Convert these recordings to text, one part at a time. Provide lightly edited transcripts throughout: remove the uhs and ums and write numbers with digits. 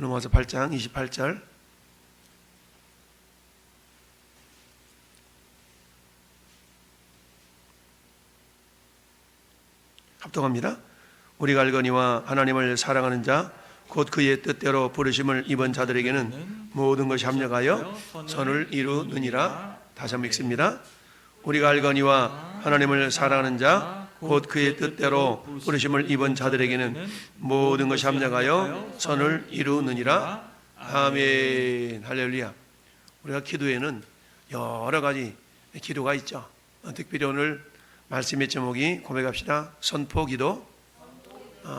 로마서 8장 28절 합독합니다. 우리가 알거니와 하나님을 사랑하는 자 곧 그의 뜻대로 부르심을 입은 자들에게는 모든 것이 합력하여 선을 이루느니라. 다시 한번 읽습니다. 우리가 알거니와 하나님을 사랑하는 자 곧 그의 뜻대로 부르심을 입은 자들에게는 모든 것이 합력하여 선을 이루느니라. 아멘. 할렐루야. 우리가 기도에는 여러 가지 기도가 있죠. 특별히 오늘 말씀의 제목이 고백합시다. 선포기도.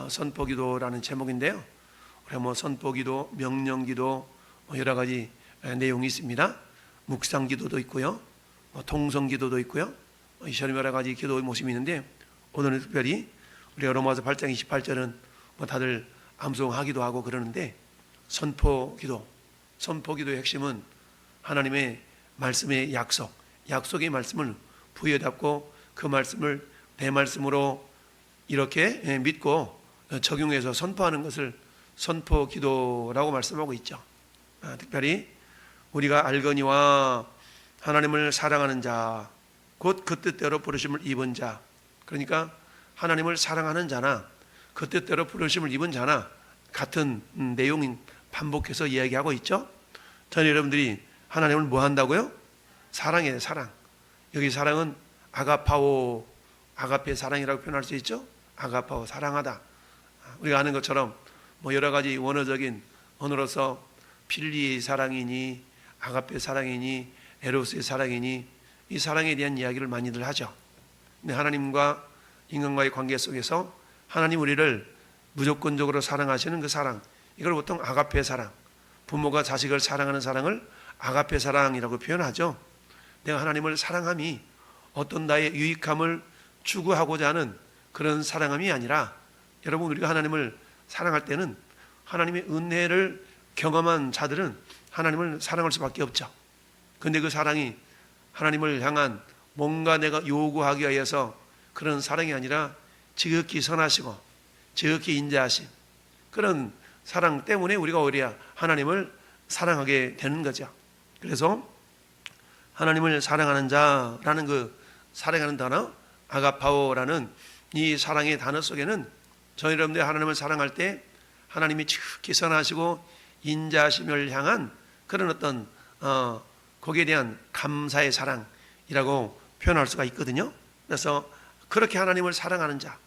선포기도라는 제목인데요. 우리가 선포기도, 명령기도 여러 가지 내용이 있습니다. 묵상기도도 있고요, 통성기도도 있고요. 이처럼 여러 가지 기도의 모습이 있는데 오늘은 특별히 우리가 로마서 8장 28절은 다들 암송하기도 하고 그러는데 선포기도, 선포기도의 핵심은 하나님의 말씀의 약속의 말씀을 부여잡고 그 말씀을 내 말씀으로 이렇게 믿고 적용해서 선포하는 것을 선포기도라고 말씀하고 있죠. 특별히 우리가 알거니와 하나님을 사랑하는 자 곧 그 뜻대로 부르심을 입은 자, 그러니까 하나님을 사랑하는 자나 그 뜻대로 부르심을 입은 자나 같은 내용 반복해서 이야기하고 있죠. 저는 여러분들이 하나님을 뭐 한다고요? 사랑해요. 사랑. 여기 사랑은 아가파오, 아가페 사랑이라고 표현할 수 있죠. 아가파오, 사랑하다. 우리가 아는 것처럼 여러 가지 원어적인 언어로서 필리의 사랑이니 아가페 사랑이니 에로스의 사랑이니 이 사랑에 대한 이야기를 많이들 하죠. 근데 하나님과 인간과의 관계 속에서 하나님 우리를 무조건적으로 사랑하시는 그 사랑, 이걸 보통 아가페 사랑, 부모가 자식을 사랑하는 사랑을 아가페 사랑이라고 표현하죠. 내가 하나님을 사랑함이 어떤 나의 유익함을 추구하고자 하는 그런 사랑함이 아니라, 여러분 우리가 하나님을 사랑할 때는 하나님의 은혜를 경험한 자들은 하나님을 사랑할 수밖에 없죠. 그런데 그 사랑이 하나님을 향한 뭔가 내가 요구하기 위해서 그런 사랑이 아니라 지극히 선하시고 지극히 인자하신 그런 사랑 때문에 우리가 오히려 하나님을 사랑하게 되는 거죠. 그래서 하나님을 사랑하는 자라는 그 사랑하는 단어 아가파오라는 이 사랑의 단어 속에는 저희 여러분들이 하나님을 사랑할 때 하나님이 지극히 선하시고 인자하심을 향한 그런 어떤 거기에 대한 감사의 사랑이라고 표현할 수가 있거든요. 그래서 그렇게 하나님을 사랑하는 자,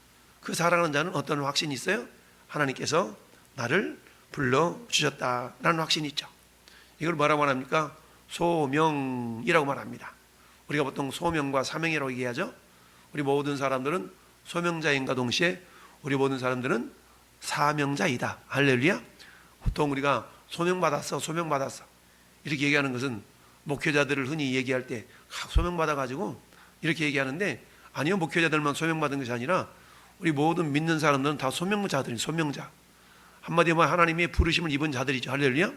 그 사랑하는 자는 어떤 확신이 있어요? 하나님께서 나를 불러주셨다라는 확신이 있죠. 이걸 뭐라고 말합니까? 소명이라고 말합니다. 우리가 보통 소명과 사명이라고 얘기하죠. 우리 모든 사람들은 소명자인과 동시에 우리 모든 사람들은 사명자이다. 할렐루야. 보통 우리가 소명받았어 이렇게 얘기하는 것은 목회자들을 흔히 얘기할 때 소명받아가지고 이렇게 얘기하는데, 아니요, 목회자들만 소명받은 것이 아니라 우리 모든 믿는 사람들은 다 소명자들이, 소명자. 한마디로 하나님의 부르심을 입은 자들이죠. 할렐루야.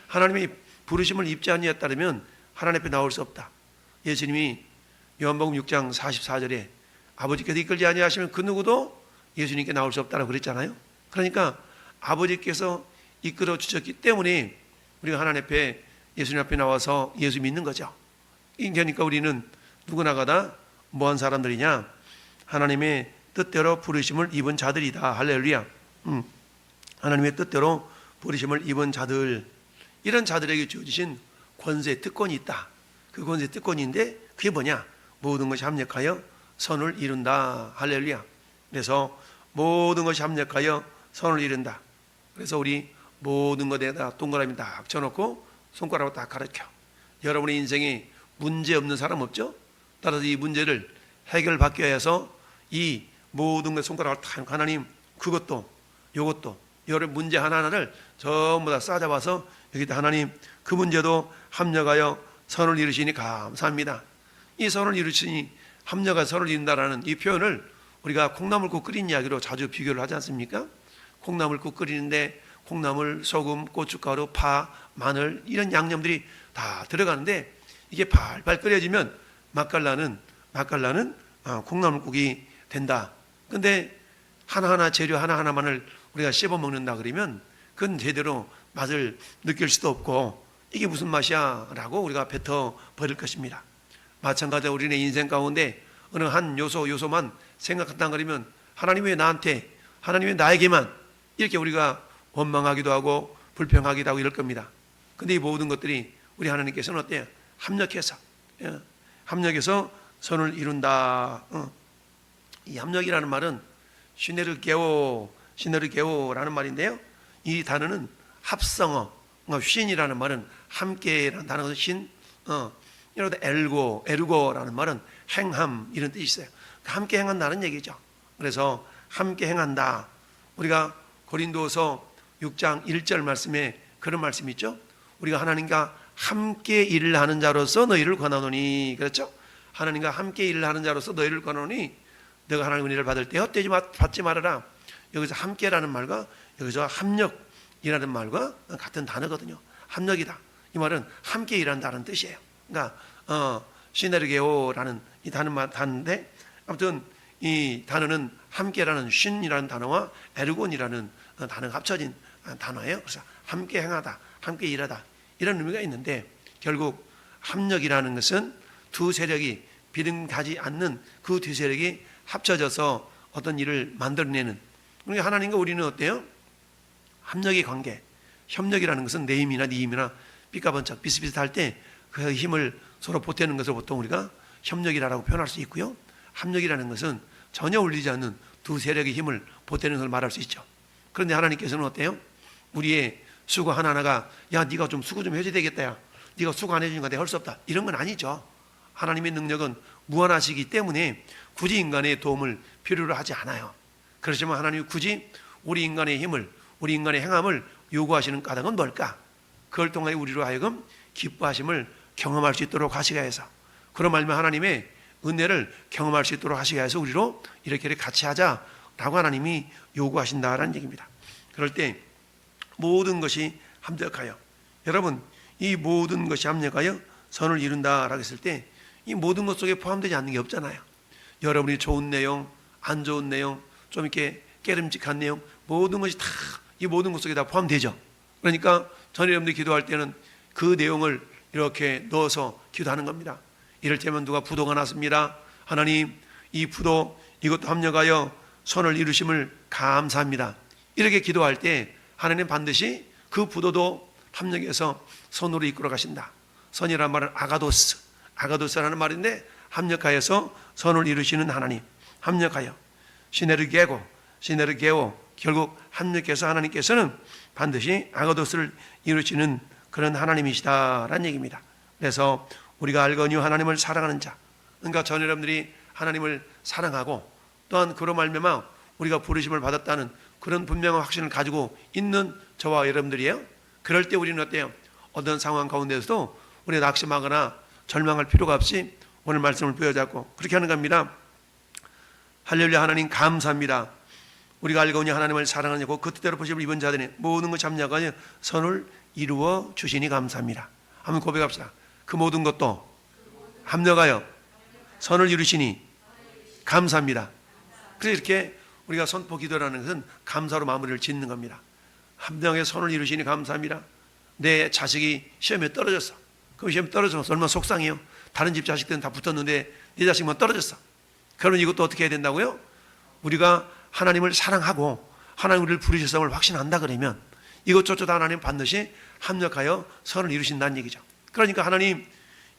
하나님의 부르심을 입지 아니했다면 하나님 앞에 나올 수 없다. 예수님이 요한복음 6장 44절에 아버지께서 이끌지 아니하시면 그 누구도 예수님께 나올 수 없다라고 그랬잖아요. 그러니까 아버지께서 이끌어 주셨기 때문에 우리가 하나님 앞에, 예수님 앞에 나와서 예수 믿는 거죠. 그러니까 우리는 누구나가 다 뭐한 사람들이냐? 하나님의 뜻대로 부르심을 입은 자들이다. 할렐루야. 하나님의 뜻대로 부르심을 입은 자들, 이런 자들에게 주어지신 권세, 특권이 있다. 그 권세, 특권인데 그게 뭐냐? 모든 것이 합력하여 선을 이룬다. 할렐루야. 그래서 모든 것이 합력하여 선을 이룬다. 그래서 우리 모든 것에다 동그라미 딱 쳐놓고 손가락으로 딱 가르쳐. 여러분의 인생에 문제 없는 사람 없죠? 따라서 이 문제를 해결받기 위해서 이 모든 것 손가락을 딱, 하나님 그것도 요것도 여러 문제 하나하나를 전부 다 싸잡아서 여기다 하나님 그 문제도 합력하여 선을 이루시니 감사합니다. 이 선을 이루시니 합력하여 선을 이룬다라는 이 표현을 우리가 콩나물국 끓인 이야기로 자주 비교를 하지 않습니까? 콩나물국 끓이는데 콩나물, 소금, 고춧가루, 파, 마늘 이런 양념들이 다 들어가는데 이게 팔팔 끓여지면 맛깔나는 콩나물국이 된다. 근데 하나하나 재료 하나하나만을 우리가 씹어 먹는다 그러면 그건 제대로 맛을 느낄 수도 없고 이게 무슨 맛이야 라고 우리가 뱉어 버릴 것입니다. 마찬가지로 우리는 인생 가운데 어느 한 요소만 생각한다 그러면 하나님 왜 나한테, 하나님 왜 나에게만, 이렇게 우리가 원망하기도 하고 불평하기도 하고 이럴 겁니다. 근데 이 모든 것들이 우리 하나님께서는 어때요? 합력해서 선을 이룬다. 이 합력이라는 말은 시네르게오라는 말인데요, 이 단어는 합성어, 쉰이라는 말은 함께라는 단어가 이러다 에르고라는 말은 행함, 이런 뜻이 있어요. 함께 행한다는 얘기죠. 그래서 함께 행한다. 우리가 고린도서 6장 1절 말씀에 그런 말씀이 있죠. 우리가 하나님과 함께 일을 하는 자로서 너희를 권하노니, 그렇죠? 하나님과 함께 일을 하는 자로서 너희를 권하노니 너가 하나님 은혜를 받을 때 헛되이 받지 말아라. 여기서 함께라는 말과 여기서 합력이라는 말과 같은 단어거든요. 합력이다. 이 말은 함께 일한다는 뜻이에요. 그러니까 시네르게오라는 이 단어인데, 아무튼 이 단어는 함께라는 쉰이라는 단어와 에르곤이라는 단어가 합쳐진 단어예요. 그래서 함께 행하다, 함께 일하다, 이런 의미가 있는데, 결국 합력이라는 것은 두 세력이 비등하지 않는 그 두 세력이 합쳐져서 어떤 일을 만들어내는, 그러니까 하나님과 우리는 어때요? 합력의 관계. 협력이라는 것은 내 힘이나 네 힘이나 삐까번쩍 비슷비슷할 때 그 힘을 서로 보태는 것을 보통 우리가 협력이라고 표현할 수 있고요, 합력이라는 것은 전혀 어울리지 않는 두 세력의 힘을 보태는 것을 말할 수 있죠. 그런데 하나님께서는 어때요? 우리의 수고 하나하나가 야 네가 좀 수고 좀 해줘야 되겠다, 야 네가 수고 안 해주니까 내가 할 수 없다, 이런 건 아니죠. 하나님의 능력은 무한하시기 때문에 굳이 인간의 도움을 필요로 하지 않아요. 그렇지만 하나님이 굳이 우리 인간의 힘을, 우리 인간의 행함을 요구하시는 까닭은 뭘까? 그걸 통해 우리로 하여금 기뻐하심을 경험할 수 있도록 하시게 해서, 그런 말면 하나님의 은혜를 경험할 수 있도록 하시게 해서 우리로 이렇게 같이 하자라고 하나님이 요구하신다라는 얘기입니다. 그럴 때 모든 것이 합력하여, 여러분 이 모든 것이 합력하여 선을 이룬다라고 했을 때 이 모든 것 속에 포함되지 않는 게 없잖아요. 여러분이 좋은 내용, 안 좋은 내용, 좀 이렇게 깨름직한 내용, 모든 것이 다 이 모든 것 속에 다 포함되죠. 그러니까 전 여러분들이 기도할 때는 그 내용을 이렇게 넣어서 기도하는 겁니다. 이럴 때면 누가 부도가 났습니다. 하나님 이 부도 이것도 합력하여 선을 이루심을 감사합니다. 이렇게 기도할 때 하나님 반드시 그 부도도 합력해서 선으로 이끌어 가신다. 선이라는 말은 아가도스라는 말인데, 합력하여서 선을 이루시는 하나님, 합력하여 시네르게오, 결국 합력해서 하나님께서는 반드시 아가도스를 이루시는 그런 하나님이시다라는 얘기입니다. 그래서 우리가 알거니 하나님을 사랑하는 자, 그러니까 전 여러분들이 하나님을 사랑하고 또한 그로 말미암아 우리가 부르심을 받았다는 그런 분명한 확신을 가지고 있는 저와 여러분들이에요. 그럴 때 우리는 어때요? 어떤 상황 가운데서도 우리가 낙심하거나 절망할 필요가 없이 오늘 말씀을 부여잡고 그렇게 하는 겁니다. 할렐루야. 하나님 감사합니다. 우리가 알거니 하나님을 사랑하냐고 그 뜻대로 부르심을 입은 자들이 모든 것 참여하여 선을 이루어 주시니 감사합니다. 한번 고백합시다. 그 모든 것도 합력하여 선을 이루시니 감사합니다. 그래서 이렇게 우리가 선포 기도라는 것은 감사로 마무리를 짓는 겁니다. 합력에 선을 이루시니 감사합니다. 내 자식이 시험에 떨어졌어. 그 시험에 떨어져서 얼마나 속상해요. 다른 집 자식들은 다 붙었는데 네 자식만 떨어졌어. 그러면 이것도 어떻게 해야 된다고요? 우리가 하나님을 사랑하고 하나님 우리를 부르셨음을 확신한다 그러면 이것조차도 하나님 반드시 합력하여 선을 이루신다는 얘기죠. 그러니까 하나님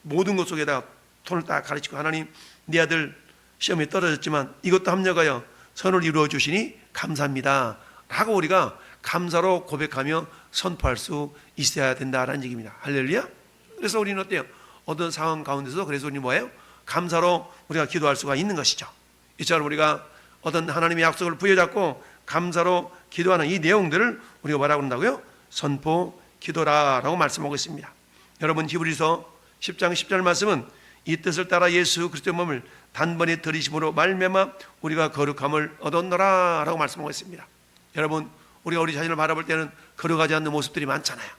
모든 것 속에다 손을 딱 가르치고, 하나님 네 아들 시험에 떨어졌지만 이것도 합력하여 선을 이루어 주시니 감사합니다 하고 우리가 감사로 고백하며 선포할 수 있어야 된다는 얘기입니다. 할렐루야. 그래서 우리는 어때요? 어떤 상황 가운데서 그래서 우리는 뭐예요? 감사로 우리가 기도할 수가 있는 것이죠. 이처럼 우리가 어떤 하나님의 약속을 부여잡고 감사로 기도하는 이 내용들을 우리가 뭐라고 한다고요? 선포 기도라라고 말씀하고 있습니다. 여러분 히브리서 10장 10절 말씀은 이 뜻을 따라 예수 그리스도의 몸을 단번에 들이심으로 말미암아 우리가 거룩함을 얻었노라 라고 말씀하고 있습니다. 여러분 우리가 우리 자신을 바라볼 때는 거룩하지 않는 모습들이 많잖아요.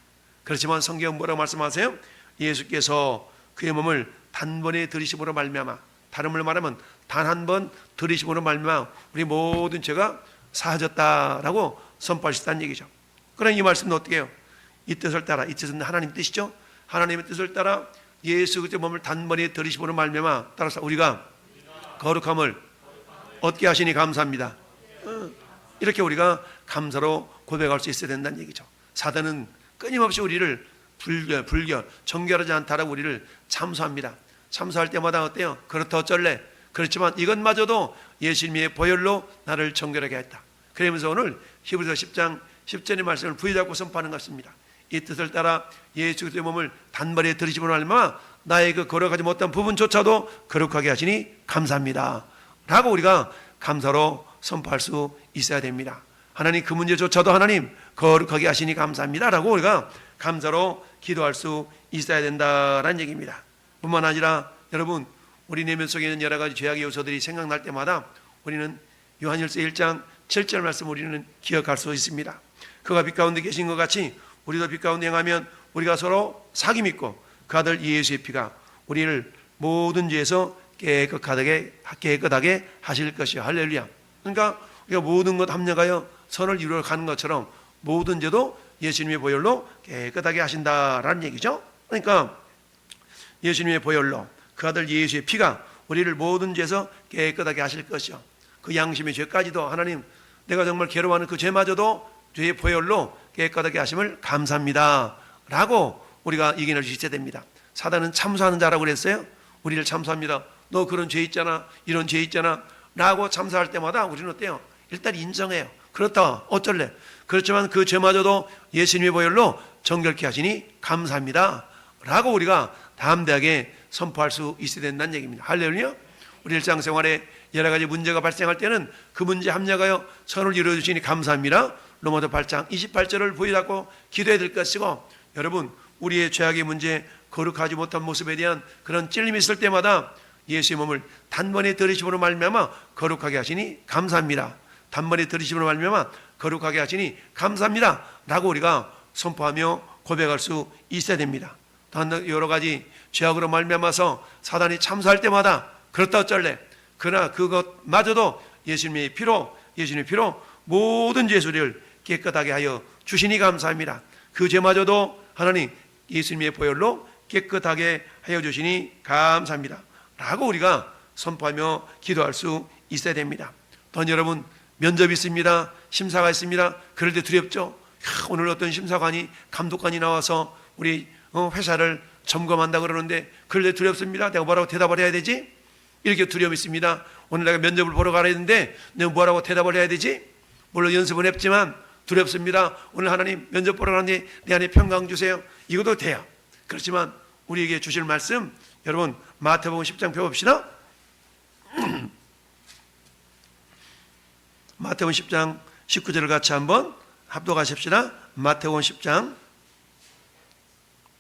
그렇지만 성경은 뭐라고 말씀하세요? 예수께서 그의 몸을 단번에 들이심으로 말미암아, 다른 말로 말하면 단 한 번 들이심으로 말미암아 우리 모든 죄가 사하졌다라고 선포하셨다는 얘기죠. 그럼 이 말씀은 어떻게 해요? 이 뜻을 따라, 이 뜻은 하나님 뜻이죠. 하나님의 뜻을 따라 예수 그리스도의 몸을 단번에 들이심으로 말미암아 따라서 우리가 거룩함을 얻게 하시니 감사합니다. 이렇게 우리가 감사로 고백할 수 있어야 된다는 얘기죠. 사단은 끊임없이 우리를 불결, 정결하지 않다라고 우리를 참소합니다. 참소할 때마다 어때요? 그렇다 어쩔래? 그렇지만 이것마저도 예수님의 보혈로 나를 정결하게 했다. 그러면서 오늘 히브리서 10장 10절의 말씀을 부여잡고 선포하는 것입니다. 이 뜻을 따라 예수 그리스도의 몸을 단번에 들이심으로 말미암아 나의 그 거룩하지 못한 부분조차도 거룩하게 하시니 감사합니다 라고 우리가 감사로 선포할 수 있어야 됩니다. 하나님 그 문제조차도 하나님 거룩하게 하시니 감사합니다 라고 우리가 감사로 기도할 수 있어야 된다라는 얘기입니다. 뿐만 아니라 여러분, 우리 내면 속에 있는 여러 가지 죄악의 요소들이 생각날 때마다 우리는 요한일서 1장 7절 말씀 우리는 기억할 수 있습니다. 그가 빛 가운데 계신 것 같이 우리도 빛 가운데 행하면 우리가 서로 사귐 있고 그 아들 예수의 피가 우리를 모든 죄에서 깨끗하게 하실 것이요. 할렐루야. 그러니까 우리가 모든 것 합력하여 선을 이루어 가는 것처럼 모든 죄도 예수님의 보혈로 깨끗하게 하신다라는 얘기죠. 그러니까 예수님의 보혈로 그 아들 예수의 피가 우리를 모든 죄에서 깨끗하게 하실 것이요. 그 양심의 죄까지도 하나님 내가 정말 괴로워하는 그 죄마저도 죄의 보혈로 깨끗하게 하심을 감사합니다 라고 우리가 이겨낼 수 있어야 됩니다. 사단은 참소하는 자라고 그랬어요. 우리를 참소합니다. 너 그런 죄 있잖아, 이런 죄 있잖아 라고 참소할 때마다 우리는 어때요? 일단 인정해요. 그렇다 어쩔래? 그렇지만 그 죄마저도 예수님의 보혈로 정결케 하시니 감사합니다 라고 우리가 담대하게 선포할 수 있어야 된다는 얘기입니다. 할렐루야. 우리 일상생활에 여러 가지 문제가 발생할 때는 그 문제 합력하여 선을 이루어주시니 감사합니다. 로마서 8장 28절을 부여잡고 기도해야 될 것이고, 여러분 우리의 죄악의 문제, 거룩하지 못한 모습에 대한 그런 찔림이 있을 때마다 예수의 몸을 단번에 들이심으로 말미암아 거룩하게 하시니 감사합니다. 단번에 들이심으로 말미암아 거룩하게 하시니 감사합니다 라고 우리가 선포하며 고백할 수 있어야 됩니다. 여러 가지 죄악으로 말미암아서 사단이 참소할 때마다 그렇다 어쩔래? 그러나 그것마저도 예수님의 피로 모든 죄수를 깨끗하게 하여 주시니 감사합니다. 그 죄마저도 하나님 예수님의 보혈로 깨끗하게 하여 주시니 감사합니다 라고 우리가 선포하며 기도할 수 있어야 됩니다. 또 여러분, 면접이 있습니다. 심사가 있습니다. 그럴 때 두렵죠? 오늘 어떤 심사관이 감독관이 나와서 우리 회사를 점검한다 그러는데 그럴 때 두렵습니다. 내가 뭐라고 대답을 해야 되지? 이렇게 두려움이 있습니다. 오늘 내가 면접을 보러 가야 되는데 내가 뭐라고 대답을 해야 되지? 물론 연습은 했지만 두렵습니다. 오늘 하나님 면접 보러 가는데 내 안에 평강 주세요. 이것도 돼요. 그렇지만 우리에게 주실 말씀, 여러분 마태복음 10장 펴봅시다. 마태복음 10장 19절을 같이 한번 합독하십시다. 마태복음 10장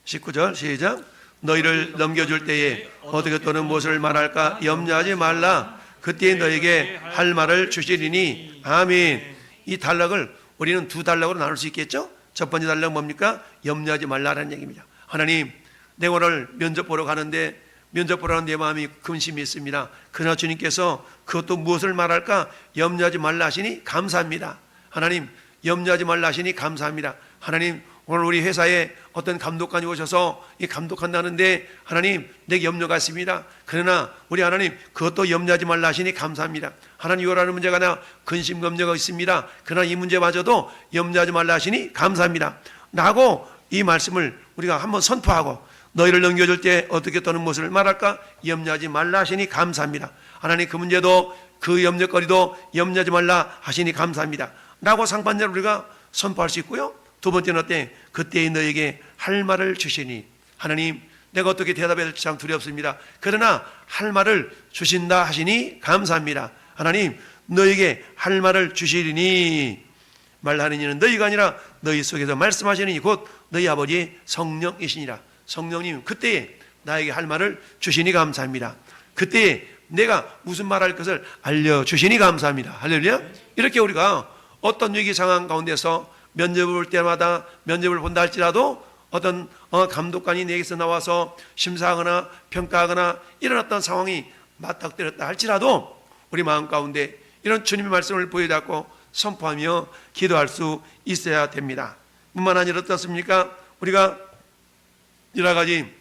19절 시작. 너희를 넘겨줄 때에 어떻게 또는 무엇을 말할까 염려하지 말라. 그때에 너에게 할 말을 주시리니. 아멘. 이 단락을 우리는 두 단락으로 나눌 수 있겠죠. 첫 번째 단락은 뭡니까? 염려하지 말라라는 얘기입니다. 하나님, 내가 오늘 면접 보러 가는데 내 마음이 근심이 있습니다. 그러나 주님께서 그것도 무엇을 말할까 염려하지 말라 하시니 감사합니다. 하나님, 염려하지 말라 하시니 감사합니다. 하나님, 오늘 우리 회사에 어떤 감독관이 오셔서 이 감독한다는데 하나님 내게 염려가 있습니다. 그러나 우리 하나님 그것도 염려하지 말라 하시니 감사합니다. 하나님, 이거라는 문제가 나 근심 염려가 있습니다. 그러나 이 문제마저도 염려하지 말라 하시니 감사합니다 라고 이 말씀을 우리가 한번 선포하고, 너희를 넘겨줄 때 어떻게 또는 무엇을 말할까 염려하지 말라 하시니 감사합니다. 하나님, 그 문제도 그 염려거리도 염려하지 말라 하시니 감사합니다 라고 상반절을 우리가 선포할 수 있고요. 두 번째는 어때? 그때에 너에게 할 말을 주시니. 하나님, 내가 어떻게 대답해야 될지 참 두렵습니다. 그러나 할 말을 주신다 하시니 감사합니다. 하나님, 너에게 할 말을 주시리니. 말하는 이는 너희가 아니라 너희 속에서 말씀하시는 이 곧 너희 아버지의 성령이시니라. 성령님, 그때에 나에게 할 말을 주시니 감사합니다. 그때에 내가 무슨 말할 것을 알려주시니 감사합니다. 할렐루야. 이렇게 우리가 어떤 위기 상황 가운데서 면접을 볼 때마다, 면접을 본다 할지라도 어떤 감독관이 내게서 나와서 심사하거나 평가하거나 이런 어떤 상황이 맞닥뜨렸다 할지라도 우리 마음 가운데 이런 주님의 말씀을 보여잡고 선포하며 기도할 수 있어야 됩니다. 뿐만 아니라 어떻습니까? 우리가 여러 가지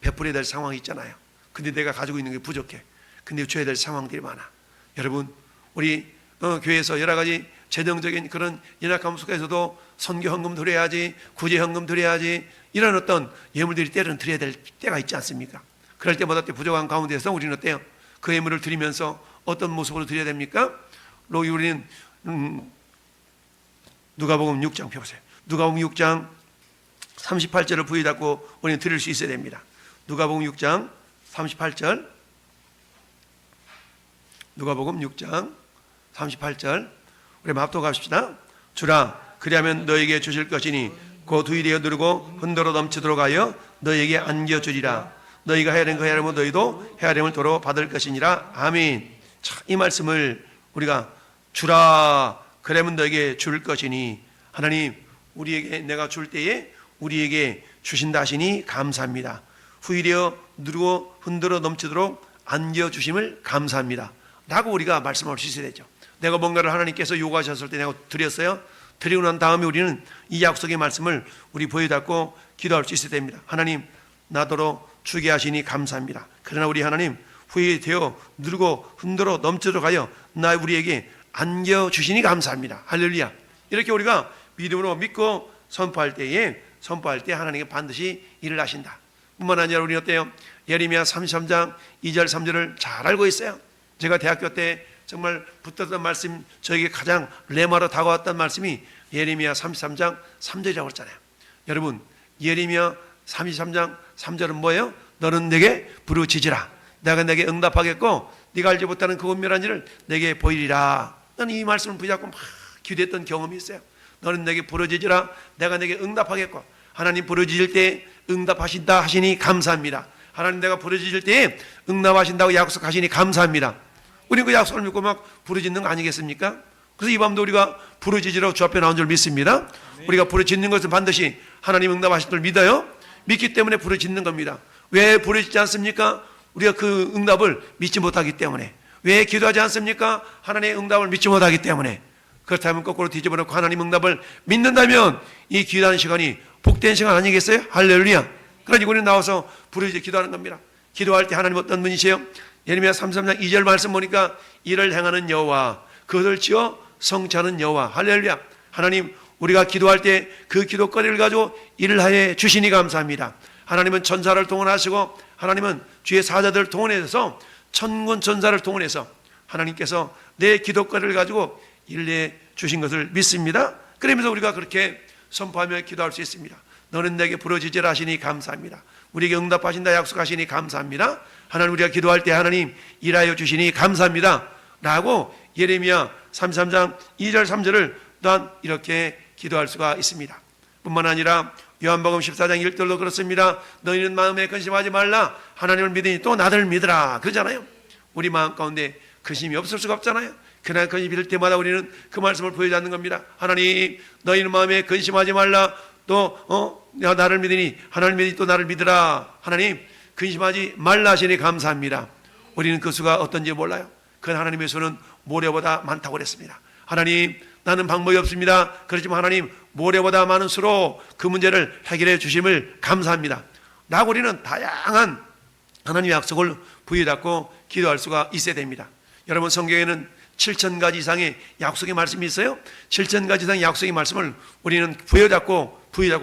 베풀어야 될 상황이 있잖아요. 근데 내가 가지고 있는 게 부족해. 근데 줘야 될 상황들이 많아. 여러분, 우리 교회에서 여러 가지 재정적인 그런 연약함 속에서도 선교 헌금 드려야지, 구제 헌금 드려야지, 이런 어떤 예물들이 때로는 드려야 될 때가 있지 않습니까? 그럴 때마다 부족한 가운데서 우리는 어때요? 그 예물을 드리면서 어떤 모습으로 드려야 됩니까? 우리는 누가복음 6장 펴보세요. 누가복음 6장 38절을 부여 잡고 우리는 드릴 수 있어야 됩니다. 누가복음 6장 38절, 누가복음 6장 38절, 우리 합독합시다. 주라, 그리하면 너에게 주실 것이니 곧 후일에 누르고 흔들어 넘치도록 하여 너에게 안겨주리라. 너희가 헤아린 그 헤아림을 너희도 헤아림을 도로 받을 것이니라. 아멘. 자, 이 말씀을 우리가 주라, 그러면 너에게 줄 것이니, 하나님 우리에게 내가 줄 때에 우리에게 주신다 하시니 감사합니다. 후일에 누르고 흔들어 넘치도록 안겨주심을 감사합니다 라고 우리가 말씀할 수 있어야 되죠. 내가 뭔가를 하나님께서 요구하셨을 때 내가 드렸어요. 드리고 난 다음에 우리는 이 약속의 말씀을 우리 보여닫고 기도할 수 있어야 됩니다. 하나님 나더러 주게 하시니 감사합니다. 그러나 우리 하나님 후에 되어 누르고 흔들어 넘치도록 하여 나 우리에게 안겨주시니 감사합니다. 할렐루야. 이렇게 우리가 믿음으로 믿고 선포할 때 하나님께 반드시 일을 하신다. 뿐만 아니라 우리는 어때요? 예레미야 33장 2절 3절을 잘 알고 있어요. 제가 대학교 때 정말 붙었던 말씀, 저에게 가장 레마로 다가왔던 말씀이 예레미야 33장 3절이라고 했잖아요. 여러분, 예레미야 33장 3절은 뭐예요? 너는 내게 부르짖으라. 내가 내게 응답하겠고 네가 알지 못하는 그 은밀한 일을 내게 보이리라. 나는 이 말씀을 붙잡고 막 기도했던 경험이 있어요. 너는 내게 부르짖으라. 내가 내게 응답하겠고. 하나님 부르짖을 때 응답하신다 하시니 감사합니다. 하나님 내가 부르짖을 때 응답하신다고 약속하시니 감사합니다. 우리는 그 약속을 믿고 막 부르짖는 거 아니겠습니까? 그래서 이 밤도 우리가 부르짖으라고 주 앞에 나온 줄 믿습니다. 우리가 부르짖는 것은 반드시 하나님 응답하실 줄 믿어요. 믿기 때문에 부르짖는 겁니다. 왜 부르짖지 않습니까? 우리가 그 응답을 믿지 못하기 때문에. 왜 기도하지 않습니까? 하나님의 응답을 믿지 못하기 때문에. 그렇다면 거꾸로 뒤집어놓고 하나님 응답을 믿는다면 이 기도하는 시간이 복된 시간 아니겠어요? 할렐루야. 그러니 우리는 나와서 부르짖어 기도하는 겁니다. 기도할 때 하나님 어떤 분이세요? 예레미야 33장 2절 말씀 보니까 이를 행하는 여호와, 그것을 지어 성취하는 여호와. 할렐루야. 하나님 우리가 기도할 때 그 기도거리를 가지고 일을 하여 주시니 감사합니다. 하나님은 전사를 동원하시고 하나님은 주의 사자들을 동원해서 천군 천사를 동원해서 하나님께서 내 기도거리를 가지고 일을 해 주신 것을 믿습니다. 그러면서 우리가 그렇게 선포하며 기도할 수 있습니다. 너는 내게 부르짖으라 하시니 감사합니다. 우리에게 응답하신다 약속하시니 감사합니다. 하나님 우리가 기도할 때 하나님 일하여 주시니 감사합니다 라고 예레미야 33장 2절 3절을 또한 이렇게 기도할 수가 있습니다. 뿐만 아니라 요한복음 14장 1절도 그렇습니다. 너희는 마음에 근심하지 말라. 하나님을 믿으니 또 나를 믿으라 그러잖아요. 우리 마음 가운데 근심이 없을 수가 없잖아요. 그날 근심이 들 때마다 우리는 그 말씀을 보여주는 겁니다. 하나님 너희는 마음에 근심하지 말라. 또 나를 믿으니 하나님 믿으니 또 나를 믿으라. 하나님 근심하지 말라 하시니 감사합니다. 우리는 그 수가 어떤지 몰라요. 그 하나님의 수는 모래보다 많다고 그랬습니다. 하나님 나는 방법이 없습니다. 그렇지만 하나님 모래보다 많은 수로 그 문제를 해결해 주심을 감사합니다 라고 우리는 다양한 하나님의 약속을 부여잡고 기도할 수가 있어야 됩니다. 여러분 성경에는 7,000가지 이상의 약속의 말씀이 있어요. 7,000가지 이상의 약속의 말씀을 우리는 부여잡고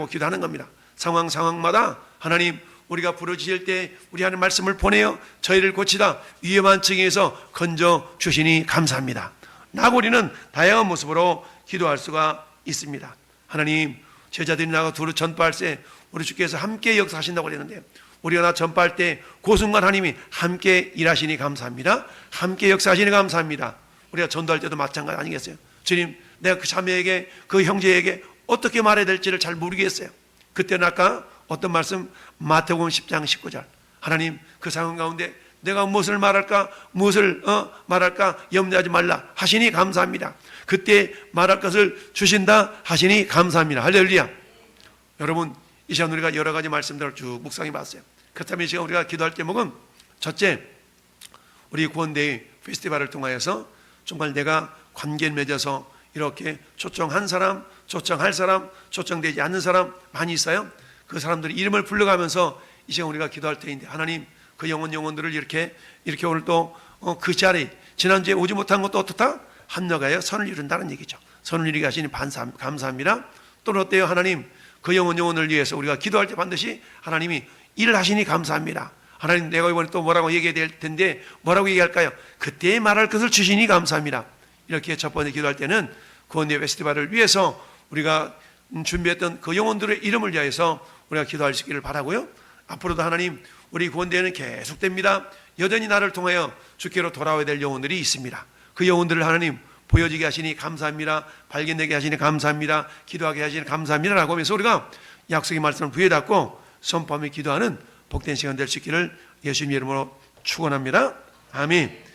기도하는 겁니다. 상황마다 하나님 우리가 부르짖을 때 우리 하는 말씀을 보내어 저희를 고치다 위험한 층에서 건져 주시니 감사합니다 라고 우리는 다양한 모습으로 기도할 수가 있습니다. 하나님 제자들이 나가 두루 전파할 때 우리 주께서 함께 역사하신다고 그랬는데요. 우리가 나 전파할 때 그 순간 하나님이 함께 일하시니 감사합니다. 함께 역사하시니 감사합니다. 우리가 전도할 때도 마찬가지 아니겠어요? 주님 내가 그 자매에게 그 형제에게 어떻게 말해야 될지를 잘 모르겠어요. 그때는 아까 어떤 말씀? 마태복음 10장 19절 하나님 그 상황 가운데 내가 무엇을 말할까 염려하지 말라 하시니 감사합니다. 그때 말할 것을 주신다 하시니 감사합니다. 할렐루야. 여러분 이 시간 우리가 여러 가지 말씀들을 쭉 묵상해 봤어요. 그렇다면 이 시간 우리가 기도할 제목은 첫째, 우리 구원대회 페스티벌을 통하여서 정말 내가 관계를 맺어서 이렇게 초청 한 사람 초청할 사람, 초청되지 않는 사람 많이 있어요. 그 사람들의 이름을 불러가면서 이 시간 우리가 기도할 때인데, 하나님 그 영혼들을 이렇게 오늘 또 그 자리, 지난주에 오지 못한 것도 어떻다? 합력하여 선을 이룬다는 얘기죠. 선을 이루게 하시니 감사합니다. 또 어때요? 하나님 그 영혼을 위해서 우리가 기도할 때 반드시 하나님이 일을 하시니 감사합니다. 하나님 내가 이번에 또 뭐라고 얘기해야 될 텐데 뭐라고 얘기할까요? 그때 말할 것을 주시니 감사합니다. 이렇게 첫 번째 기도할 때는 구원의 페스티벌을 위해서 우리가 준비했던 그 영혼들의 이름을 위해서 우리가 기도할 수 있기를 바라고요. 앞으로도 하나님 우리 구원대회는 계속됩니다. 여전히 나를 통하여 주께로 돌아와야 될 영혼들이 있습니다. 그 영혼들을 하나님 보여지게 하시니 감사합니다. 발견되게 하시니 감사합니다. 기도하게 하시니 감사합니다 라고 하면서 우리가 약속의 말씀을 부여잡고 선포하며 기도하는 복된 시간 될 수 있기를 예수님 이름으로 축원합니다. 아멘.